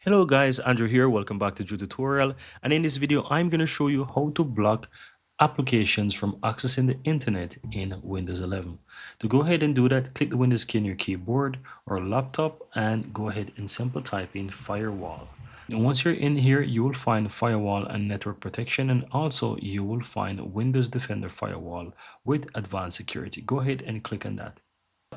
Hello guys, Andrew here. Welcome back to Drew Tutorial. And in this video, I'm going to show you how to block applications from accessing the internet in Windows 11. To go ahead and do that, click the Windows key on your keyboard or laptop and go ahead and simple type in firewall. And once you're in here, you will find firewall and network protection, and also you will find Windows Defender Firewall with advanced security. Go ahead and click on that.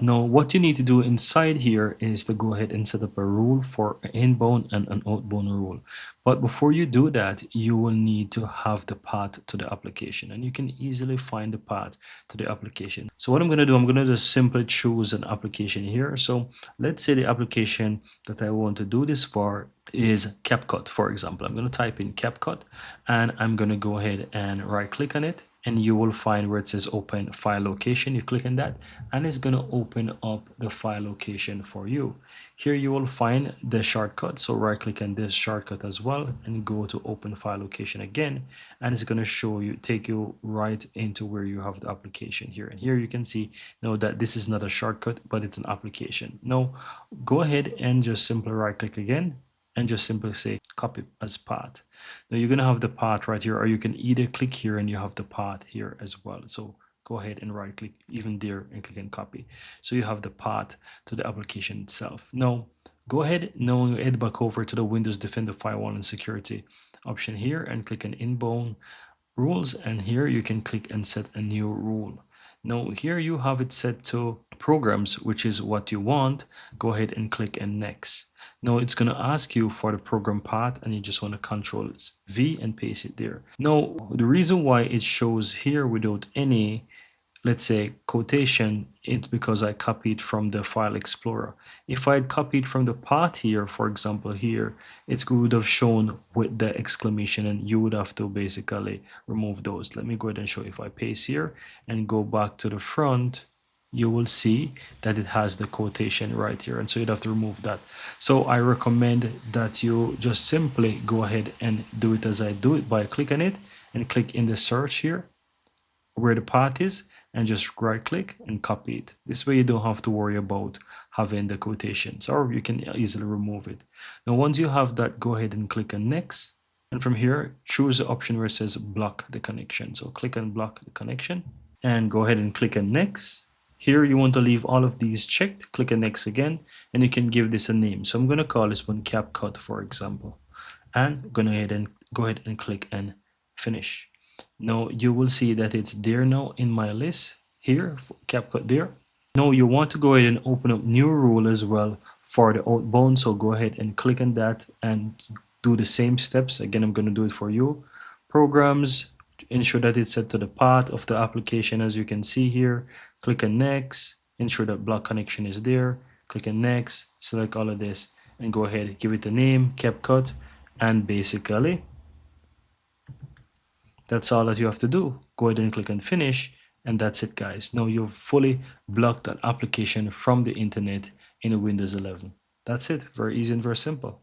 Now, what you need to do inside here is to go ahead and set up a rule for an inbound and an outbound rule. But before you do that, you will need to have the path to the application, and you can easily find the path to the application. So what I'm going to do, I'm going to just simply choose an application here. So let's say the application that I want to do this for is CapCut, for example. I'm going to type in CapCut and I'm going to go ahead and right click on it, and you will find where it says open file location. You click on that and it's going to open up the file location for you. Here you will find the shortcut, so right click on this shortcut as well and go to open file location again, and it's going to show you, take you right into where you have the application here. And here you can see now that this is not a shortcut but it's an application. Now go ahead and just simply right click again and just simply say copy as path. Now you're going to have the path right here, or you can either click here and you have the path here as well. So go ahead and right click even there and click and copy. So you have the path to the application itself. Now go ahead, now head back over to the Windows Defender Firewall and Security option here and click on inbound rules, and here you can click and set a new rule. Now here you have it set to programs, which is what you want. Go ahead and click and next. Now it's going to ask you for the program path, and you just want to control V and paste it there. Now the reason why it shows here without any, let's say, quotation, it's because I copied from the file explorer. If I had copied from the path here, for example here, it would have shown with the exclamation, and you would have to basically remove those. Let me go ahead and show you. If I paste here and go back to the front, you will see that it has the quotation right here, and so you'd have to remove that. So I recommend that you just simply go ahead and do it as I do it by clicking it and click in the search here where the path is and just right click and copy it. This way you don't have to worry about having the quotations, or you can easily remove it. Now once you have that, go ahead and click on next, and from here choose the option where it says block the connection. So click on block the connection and go ahead and click on next. Here you want to leave all of these checked. Click on next again, and you can give this a name. So I'm going to call this one CapCut, for example, and go ahead and click and finish. Now you will see that it's there now in my list here for CapCut there. Now you want to go ahead and open up new rule as well for the outbound. So go ahead and click on that and do the same steps. Again, I'm going to do it for you. Programs, ensure that it's set to the path of the application as you can see here. Click on next, ensure that block connection is there. Click on next, select all of this and go ahead, give it a name, CapCut, and basically that's all that you have to do. Go ahead and click on finish, and that's it, guys. Now you've fully blocked that application from the internet in Windows 11. That's it. Very easy and very simple.